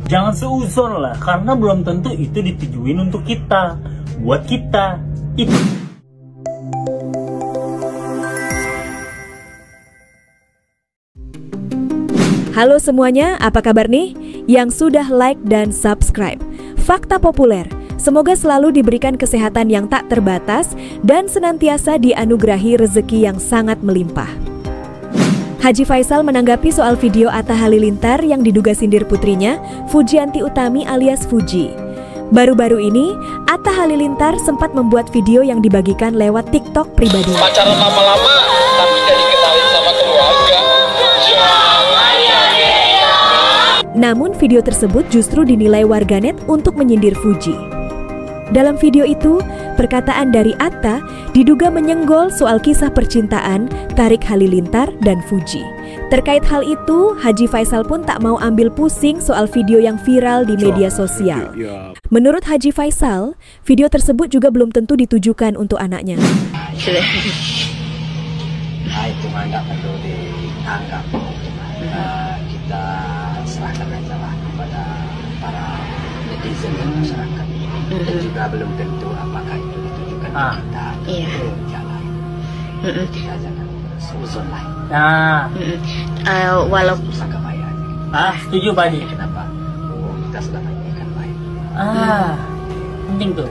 Jangan seuzon lah, karena belum tentu itu ditujuin untuk kita, buat kita. Itu. Halo semuanya, apa kabar nih? Yang sudah like dan subscribe. Fakta populer, semoga selalu diberikan kesehatan yang tak terbatas dan senantiasa dianugerahi rezeki yang sangat melimpah. Haji Faisal menanggapi soal video Atta Halilintar yang diduga sindir putrinya, Fujianti Utami alias Fuji. Baru-baru ini, Atta Halilintar sempat membuat video yang dibagikan lewat TikTok pribadi. Pacaran lama-lama, tapi jadi kenalin sama keluarga. Namun video tersebut justru dinilai warganet untuk menyindir Fuji. Dalam video itu, perkataan dari Atta diduga menyenggol soal kisah percintaan Tarik Halilintar dan Fuji. Terkait hal itu, Haji Faisal pun tak mau ambil pusing soal video yang viral di media sosial. Menurut Haji Faisal, video tersebut juga belum tentu ditujukan untuk anaknya. Nah, itu mah nggak perlu dianggap. Kita serahkan aja lah kepada para netizen dan masyarakat. Dan juga belum tentu apakah itu ditujukan kita atau jalan. Kita jangan seuzon lah. Walaupun Sangka baik aja. Setuju Pak Haji. Kenapa? Kita sudah menyampaikan baik. Penting tuh.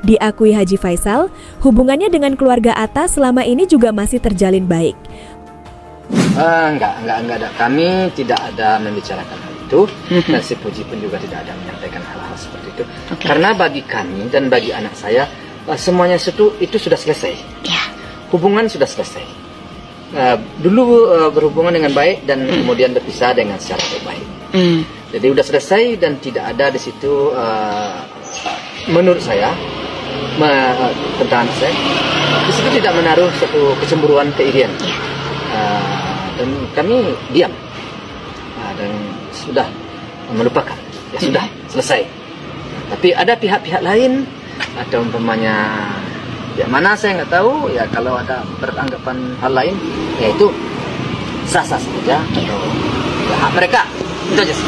Diakui Haji Faisal, hubungannya dengan keluarga Atta selama ini juga masih terjalin baik. Enggak ada. Kami tidak ada membicarakan hal itu. Dan si Puji pun juga tidak ada menyampaikan hal-hal seperti itu. Karena bagi kami dan bagi anak saya, semuanya itu sudah selesai. Hubungan sudah selesai. Dulu berhubungan dengan baik dan kemudian berpisah dengan secara baik. Jadi sudah selesai dan tidak ada di situ, menurut saya, tentang saya, di situ tidak menaruh satu kecemburuan keirian. Dan kami diam dan sudah melupakan, ya sudah selesai. Tapi ada pihak-pihak lain atau umpamanya ya mana saya nggak tahu, ya kalau ada beranggapan hal lain, ya itu sah-sah saja atau ya, hak mereka, itu aja sih.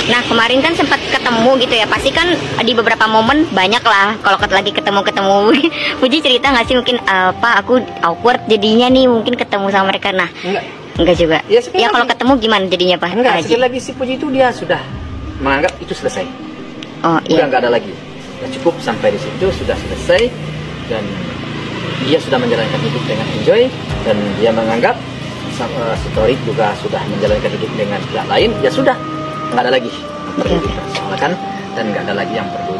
Nah kemarin kan sempat ketemu gitu ya, pasti kan di beberapa momen banyak lah kalau lagi ketemu Puji cerita nggak sih mungkin Pak aku awkward jadinya nih mungkin ketemu sama mereka. Nah enggak juga ya kalau ketemu gimana jadinya Pak? Enggak, sekali lagi si Puji itu dia sudah menganggap itu selesai. Udah nggak ada lagi, ya, cukup sampai di situ sudah selesai dan dia sudah menjalankan hidup dengan enjoy dan dia menganggap story juga sudah menjalankan hidup dengan pihak lain, ya sudah nggak ada lagi yang perlu dipersoalkan dan nggak ada lagi yang perlu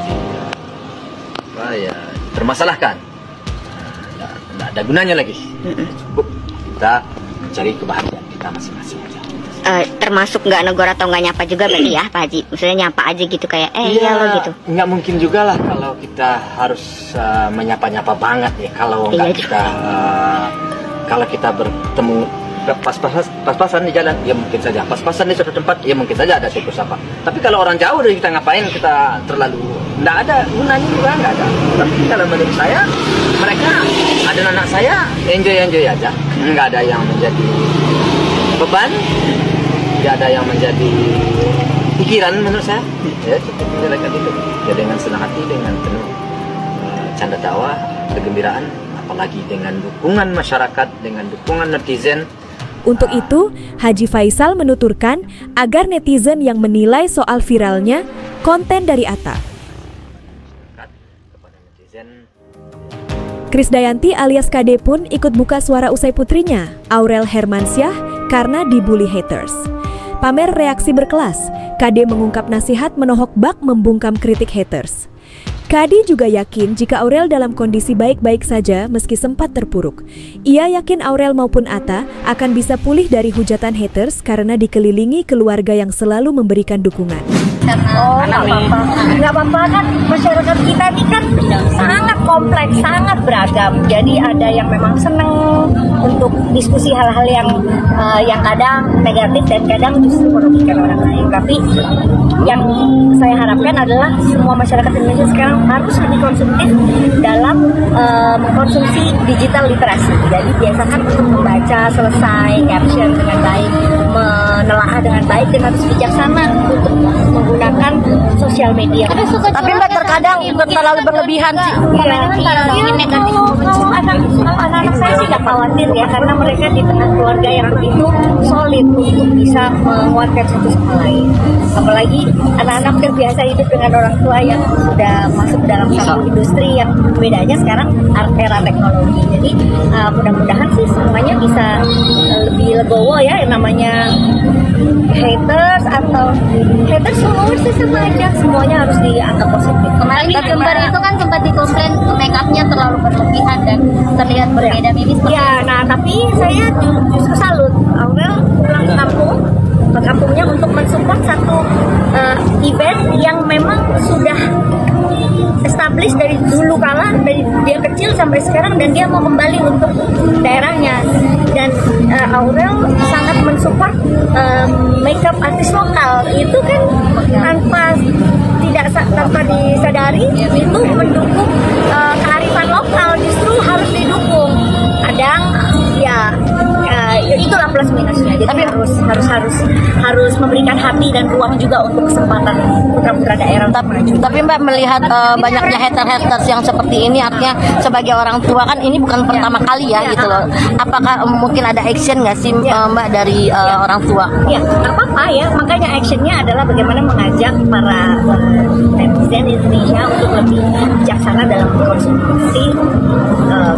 termasalahkan. Nggak ada gunanya lagi. Cukup kita mencari kebahagiaan kita masing-masing aja. Termasuk nggak negor atau nggak nyapa juga berarti ya Pak Haji? Maksudnya nyapa aja gitu kayak iya lo gitu? Nggak mungkin juga lah kalau kita harus menyapa-nyapa banget ya. Kalau nggak kalau kita bertemu pas-pasan di jalan, ya mungkin saja. Pas-pasan di suatu tempat, ya mungkin saja ada syukur sapa. Tapi kalau orang jauh dari kita ngapain kita terlalu, nggak ada gunanya juga, nggak ada. Tapi kalau menurut saya, mereka ada anak saya enjoy aja. Nggak ada yang menjadi beban, nggak ada yang menjadi pikiran menurut saya. Ya cukup menjalankan itu. Ya dengan senang hati, dengan penuh canda tawa, kegembiraan, apalagi dengan dukungan masyarakat, dengan dukungan netizen. Untuk itu, Haji Faisal menuturkan agar netizen yang menilai soal viralnya konten dari Atta. Krisdayanti alias KD pun ikut buka suara usai putrinya, Aurel Hermansyah, karena dibully haters. Pamer reaksi berkelas, KD mengungkap nasihat menohok bak membungkam kritik haters. KD juga yakin jika Aurel dalam kondisi baik-baik saja meski sempat terpuruk. Ia yakin Aurel maupun Atta akan bisa pulih dari hujatan haters karena dikelilingi keluarga yang selalu memberikan dukungan. Nggak apa-apa kan, masyarakat kita ini kan sangat kompleks, sangat beragam. Jadi ada yang memang seneng untuk diskusi hal-hal yang kadang negatif dan kadang justru merugikan orang lain. Tapi yang saya harapkan adalah semua masyarakat Indonesia sekarang harus lebih konsumtif dalam mengkonsumsi digital literasi. Jadi biasakan untuk membaca selesai caption dengan baik, menelaah dengan baik dan harus bijaksana untuk menggunakan sosial media. Tapi Mbak terkadang terlalu berlebihan sih. Iya, negatif. Anak-anak saya sih nggak khawatir ya, karena mereka di tengah keluarga yang begitu solid untuk bisa menguatkan satu sama lain. Apalagi anak-anak terbiasa hidup dengan orang tua yang sudah masuk dalam satu industri yang bedanya sekarang era teknologi. Jadi mudah-mudahan sih semuanya bisa lebih legowo ya, yang namanya haters atau haters followers sih sama aja, semuanya harus dianggap positif. Kemarin di Jember itu kan sempat dikomplain make upnya terlalu berlebihan dan terlihat berbeda tipis. Ya, nah tapi saya justru salut Aurel pulang ke kampungnya untuk mensupport satu event yang memang sudah established dari dulu kala, dari dia kecil sampai sekarang, dan dia mau kembali untuk daerahnya. Dan Aurel sangat mensupport makeup artis lokal. Itu kan tanpa disadari itu mendukung kearifan lokal, justru harus didukung. Kadang ya itulah plus minusnya. Jadi tapi harus memberikan hati dan ruang juga untuk kesempatan putra-putra daerah untuk maju. Tapi Mbak melihat banyaknya haters yang seperti ini, artinya sebagai orang tua kan ini bukan pertama kali ya gitu loh. Apakah mungkin ada action nggak sih Mbak dari orang tua? Ya, nggak apa-apa ya. Makanya actionnya adalah bagaimana mengajak para netizen Indonesia untuk lebih bijaksana dalam mengkonsumsi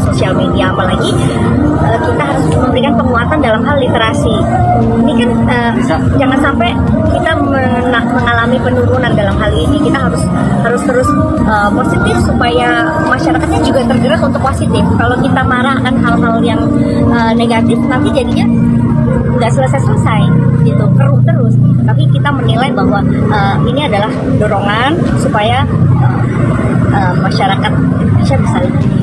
sosial media. Apalagi kita harus memberikan penguatan dalam hal literasi. Ini kan jangan sampai kita mengalami penurunan dalam hal ini. Kita harus terus positif supaya masyarakatnya juga tergerak untuk positif. Kalau kita marah kan hal-hal yang negatif, nanti jadinya nggak selesai gitu, keruh terus. Tapi kita menilai bahwa ini adalah dorongan supaya masyarakat Indonesia bisa lebih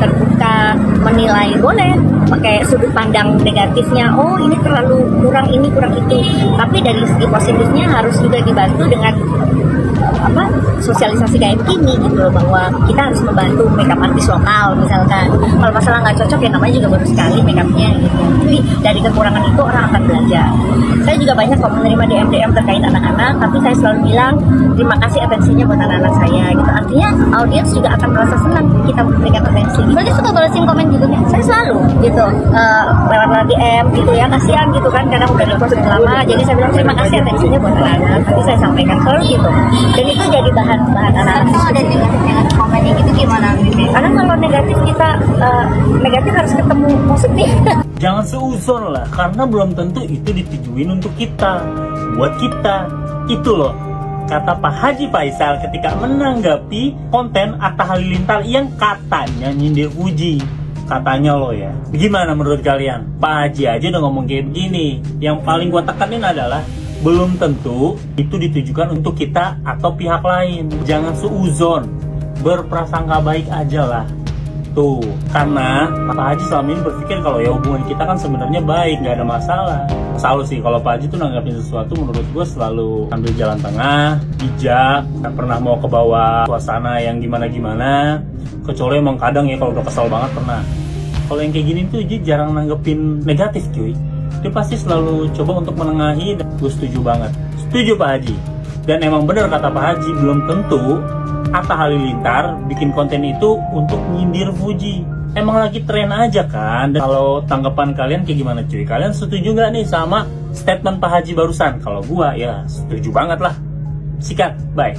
terbuka, menilai, boleh pakai sudut pandang negatifnya, oh ini terlalu kurang ini kurang itu, tapi dari segi positifnya harus juga dibantu dengan sosialisasi kayak gini gitu loh, bahwa kita harus membantu makeup artis lokal misalkan. Kalau masalah nggak cocok ya namanya juga baru sekali makeupnya gitu. Jadi dari kekurangan itu orang akan belajar. Saya juga banyak kok menerima DM terkait anak-anak, tapi saya selalu bilang terima kasih atensinya buat anak-anak saya gitu. Artinya audiens juga akan merasa senang kita memberikan atensi. Berarti suka balesin komen juga ya? Saya selalu gitu lewat DM gitu ya, kasihan gitu kan karena udah dipost lama. Jadi saya bilang terima kasih atensinya buat anak-anak. Nanti saya sampaikan selalu gitu. Dan itu jadi bahan anak-anak. Kalau ada negatif komennya gitu gimana? Karena kalau negatif kita negatif harus ketemu positif. Jangan seuzon lah, karena belum tentu itu ditujuin untuk kita, buat kita. Itu loh kata Pak Haji Faisal ketika menanggapi konten Atta Halilintar yang katanya nyindir Fuji. Katanya loh ya. Gimana menurut kalian? Pak Haji aja udah ngomong kayak begini. Yang paling gua tekanin adalah belum tentu itu ditujukan untuk kita atau pihak lain. Jangan seuzon, berprasangka baik aja lah. Tuh, karena Pak Haji selama ini berpikir kalau ya hubungan kita kan sebenarnya baik, nggak ada masalah. Selalu sih kalau Pak Haji tuh nanggapin sesuatu menurut gue selalu ambil jalan tengah, bijak, nggak pernah mau ke bawah suasana yang gimana-gimana. Kecuali emang kadang ya kalau udah kesel banget pernah. Kalau yang kayak gini tuh dia jarang nanggepin negatif cuy. Dia pasti selalu coba untuk menengahi, dan gue setuju banget. Setuju Pak Haji. Dan emang bener kata Pak Haji, belum tentu Atta Halilintar bikin konten itu untuk nyindir Fuji. Emang lagi tren aja kan. Dan kalau tanggapan kalian kayak gimana cuy? Kalian setuju nggak nih sama statement Pak Haji barusan? Kalau gua ya setuju banget lah. Sikat, bye.